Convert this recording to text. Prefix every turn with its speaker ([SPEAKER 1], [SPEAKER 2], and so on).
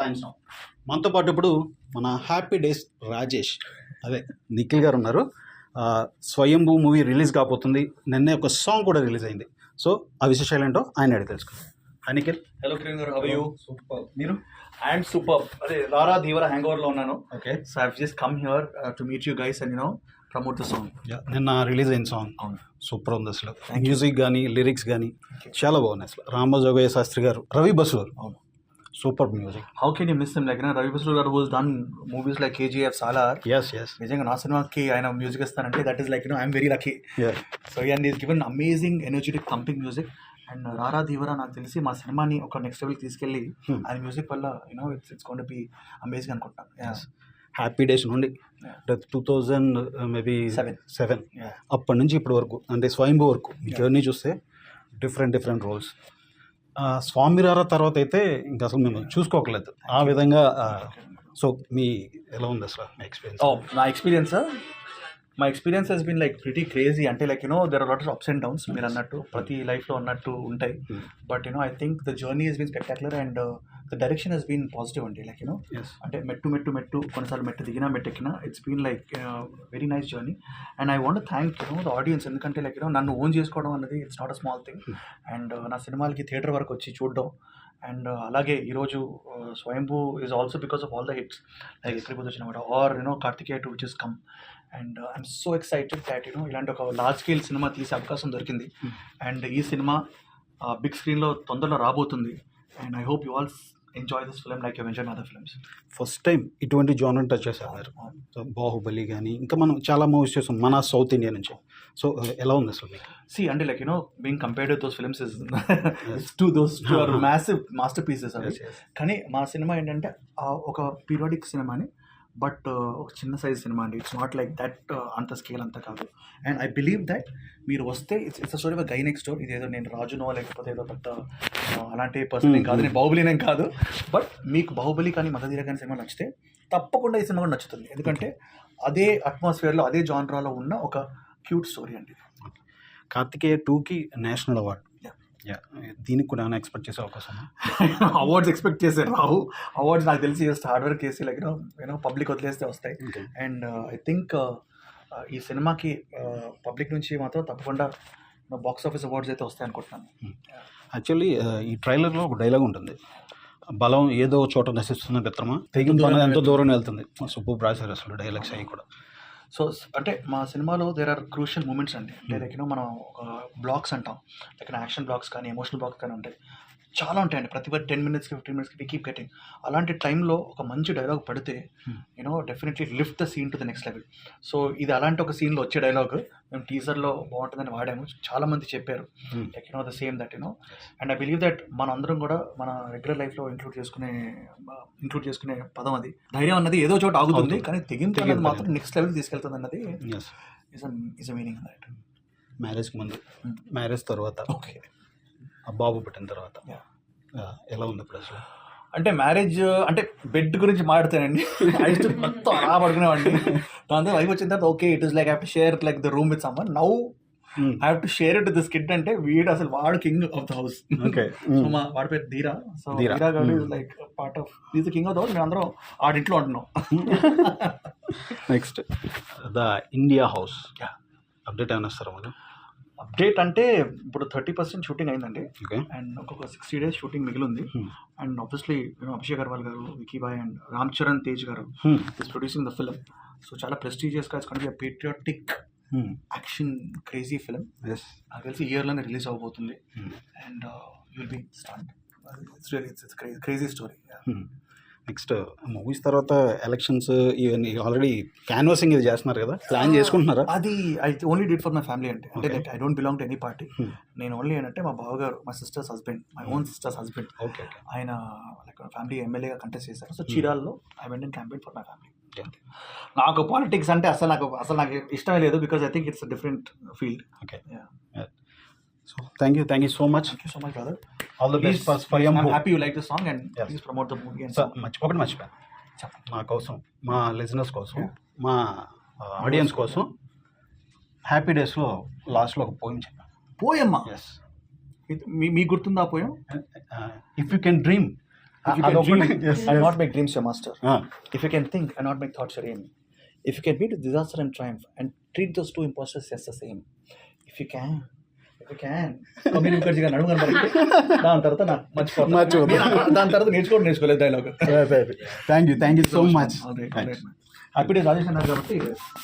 [SPEAKER 1] Thanks no. మనతో పాటు ఇప్పుడు మన హ్యాపీ డేస్ రాజేష్ అదే నిఖిల్ గారు ఉన్నారు. స్వయంభూ మూవీ రిలీజ్ కాబోతుంది. నిన్నే ఒక సాంగ్ కూడా రిలీజ్ అయింది. సో ఆ విశేషాలు ఏంటో ఆయన అడిగి తెలుసుకుందాం. హాయ్ నిఖిల్.
[SPEAKER 2] హలో కిరణ్ గారు, హౌ ఆర్ యూ? సూపర్. మీరు? I'm super. అదే రారా ధీవరా హ్యాంగ్ ఓవర్లో ఉన్నాను.
[SPEAKER 1] Okay.
[SPEAKER 2] So I just come here to meet you guys and promote the song.
[SPEAKER 1] నిన్న రిలీజ్ అయిన సాంగ్
[SPEAKER 2] అవును,
[SPEAKER 1] సూపర్ ఉంది. అసలు మ్యూజిక్ కానీ లిరిక్స్ కానీ చాలా బాగున్నాయి. అసలు రామజోగయ్య శాస్త్రి గారు, రవి బసూర్,
[SPEAKER 2] అవును,
[SPEAKER 1] super music.
[SPEAKER 2] How can you miss him? Like Ravi Basrur garu who's done movies like KGF, Salaar.
[SPEAKER 1] Yes
[SPEAKER 2] నిజంగా నా సినిమాకి ఆయన మ్యూజిక్ ఇస్తానంటే that is like I'm very lucky. So and is given amazing energetic thumping music. And రారా ధీవరా నాకు తెలిసి మా సినిమాని ఒక నెక్స్ట్ లెవెల్కి తీసుకెళ్ళి ఆయన మ్యూజిక్ వల్ల it's gonna be amazing అనుకుంటాను.
[SPEAKER 1] హ్యాపీ డేస్ నుండి 2000 మేబీ 7 అప్పటి నుంచి ఇప్పటి వరకు అంటే స్వయంభూ వరకు మీ జర్నీ చూస్తే డిఫరెంట్ రోల్స్. స్వామిరారా తర్వాత అయితే ఇంకా అసలు మేము చూసుకోకలేదు ఆ విధంగా. సో మీ ఎలా ఉంది అసలు మీ experience?
[SPEAKER 2] My experience has been like pretty crazy. అంటే like there are lot of ups and downs. మీరు అన్నట్టు ప్రతి లైఫ్లో ఉన్నట్టు ఉంటాయి. But I think the journey has been spectacular and the direction has been positive అండి. లైక్ అంటే మెట్టు కొన్నిసార్లు మెట్టు దిగినా మెట్టు ఎక్కినా it's been like very nice journey. And I want thank the audience. ఎందుకంటే లైక్ నన్ను ఓన్ చేసుకోవడం అన్నది it's not a small thing. And నా సినిమాలకి థియేటర్ వరకు వచ్చి చూడడం. అండ్ అలాగే ఈరోజు Swayambhu is also because of all the hits like ఎక్కడికి వచ్చిన or Karthikeya 2 which is come. And I'm so excited that ఇలాంటి ఒక లార్జ్ స్కేల్ సినిమా తీసే అవకాశం దొరికింది. అండ్ ఈ సినిమా బిగ్ స్క్రీన్లో తొందరలో రాబోతుంది. And I hope you all enjoy this film like you enjoy other films.
[SPEAKER 1] First time ఇటువంటి జోనర్ టచ్ చేశారు. సో బాహుబలి కానీ ఇంకా మనం చాలా మూవీస్ చేస్తాం మన సౌత్ ఇండియా నుంచి. సో ఎలా ఉంది అసలు మీకు?
[SPEAKER 2] See, అంటే like being compared to those films is to those two are massive masterpieces అవి. కానీ మా సినిమా ఏంటంటే ఒక పీరియాడిక్ సినిమాని, బట్ ఒక చిన్న సైజ్ సినిమా అండి. ఇట్స్ నాట్ లైక్ దట్ అంత స్కేల్ అంతా కాదు. అండ్ ఐ బిలీవ్ దట్ మీరు వస్తే it's story of guy next door. ఇదేదో నేను రాజునో లేకపోతే ఏదో పెద్ద అలాంటి పర్సన్ ఏం కాదు, నేను బాహుబలినేం కాదు. బట్ మీకు బాహుబలి కానీ మగధీర కానీ సినిమా నచ్చితే తప్పకుండా ఈ సినిమా కూడా నచ్చుతుంది. ఎందుకంటే అదే అట్మాస్ఫియర్లో అదే జాన్రాలో ఉన్న ఒక క్యూట్ స్టోరీ అండి.
[SPEAKER 1] కార్తికేయ 2కి నేషనల్ అవార్డు. దీనికి కూడా ఎక్స్పెక్ట్ చేసే అవకాశం?
[SPEAKER 2] అవార్డ్స్ ఎక్స్పెక్ట్ చేశారు రావు. అవార్డ్స్ నాకు తెలిసి జస్ట్ హార్డ్ వర్క్ చేసి లైక్ పబ్లిక్ వదిలేస్తే వస్తాయి. అండ్ ఐ థింక్ ఈ సినిమాకి పబ్లిక్ నుంచి మాత్రం తప్పకుండా బాక్స్ ఆఫీస్ అవార్డ్స్ అయితే వస్తాయి అనుకుంటున్నాను.
[SPEAKER 1] యాక్చువల్లీ ఈ ట్రైలర్లో ఒక డైలాగ్ ఉంటుంది, బలం ఏదో చోట నశిస్తున్న మిత్రమా తెగింపు ఎంతో దూరం వెళ్తుంది. సూపర్ రాశారు అసలు డైలాగ్స్ అవి కూడా.
[SPEAKER 2] సో అంటే మా సినిమాలో దేర్ ఆర్ క్రూషియల్ మూమెంట్స్ అండి. అంటే లైక్ మనం ఒక బ్లాక్స్ అంటాం, లైక్ యాక్షన్ బ్లాక్స్ కానీ ఎమోషనల్ బ్లాక్స్ కానీ ఉంటాయి, చాలా ఉంటాయండి. ప్రతి 10 minutes 15 minutes we keep getting. అలాంటి టైంలో ఒక మంచి డైలాగ్ పడితే definitely lift the scene to the next level. So ఇది అలాంటి ఒక సీన్లో వచ్చే డైలాగ్ మేము టీజర్లో బాగుంటుందని వాడాము. చాలా మంది చెప్పారు like the same that and I believe that మన అందరం కూడా మన రెగ్యులర్ లైఫ్లో ఇంక్లూడ్ చేసుకునే పదం అది. ధైర్యం అన్నది ఏదో చోట ఆగుతుంది, కానీ తెగింపు అన్నది మాత్రం నెక్స్ట్ లెవెల్కి తీసుకెళ్తుంది అన్నది ఇస్ అ మీనింగ్ దట్.
[SPEAKER 1] మ్యారేజ్కి ముందు, మ్యారేజ్ తర్వాత, ఓకే, ఆ బాబు పుట్టిన తర్వాత ఎలా ఉంది ఇప్పుడు అసలు?
[SPEAKER 2] అంటే మ్యారేజ్ అంటే బెడ్ గురించి మాట్లాడతానండి. మొత్తం అలా పడుకునేవాడిని. దాంతో వైఫ్ వచ్చిన తర్వాత okay it is like I have to share like the room with someone. Now I have to share it this kid. అంటే వీడు అసలు వాడు king of the house. So వాడి పేరు ధీరా. సో ధీరా గారు like part of is the king of the house. మేము అందరం ఆడింట్లో ఉంటున్నాం.
[SPEAKER 1] Next the India house update ఏమైనా వస్తారా మనం?
[SPEAKER 2] అప్డేట్ అంటే ఇప్పుడు 30% షూటింగ్ అయిందండి. అండ్ ఒక్కొక్క 60 days షూటింగ్ మిగిలింది. And obviously Abhishek Agarwal garu, Vicky boy and Ram Charan Tej garu is producing the film. So చాలా ప్రెస్టీజియస్గా it's gonna be patriotic action crazy film. నాకు తెలిసి ఇయర్లోనే రిలీజ్ అవబోతుంది. And will be start. It's crazy story.
[SPEAKER 1] Next movies తర్వాత ఎలక్షన్స్ ఇవన్నీ ఆల్రెడీ క్యాన్వాసింగ్ ఇది చేస్తున్నారు కదా, ప్లాన్ చేసుకుంటున్నారా?
[SPEAKER 2] అది I only did for my family అండి. అంటే like I don't belong to any party. నేను ఓన్లీ ఏంటంటే మా బావగారు, my sister's husband, my own sister's husband, ఆయన లైక్ ఫ్యామిలీ ఎమ్మెల్యేగా కంటెస్ట్ చేశారు. సో చీరాల్లో I went in campaign for my family. నాకు పాలిటిక్స్ అంటే అసలు నాకు ఇష్టమే లేదు, because I think it's different field.
[SPEAKER 1] Okay, so thank you so much.
[SPEAKER 2] Thank you so much, brother.
[SPEAKER 1] All the best for Swayambhu.
[SPEAKER 2] I'm happy you like the song and please promote the movie. And
[SPEAKER 1] మర్చిపోయాను మా కోసం, మా listeners కోసం, మా audience కోసం happy డేస్లో లాస్ట్లో ఒక పోయం చెప్పాను.
[SPEAKER 2] పోయమ్మా? ఎస్. మీకు గుర్తుందా poem?
[SPEAKER 1] If you can dream
[SPEAKER 2] And not make dreams your master. If you can think and not make thoughts your aim. If you can meet with disaster and triumph and treat those two imposters as the same. If you can. కమీర్ ముఖర్జీ గారు అడుగు దాని తర్వాత నాకు మర్చిపోతాను. దాని తర్వాత నేర్చుకోలేదు dialogue.
[SPEAKER 1] Thank you so much.
[SPEAKER 2] Happy days Rajesh అన్నారు కాబట్టి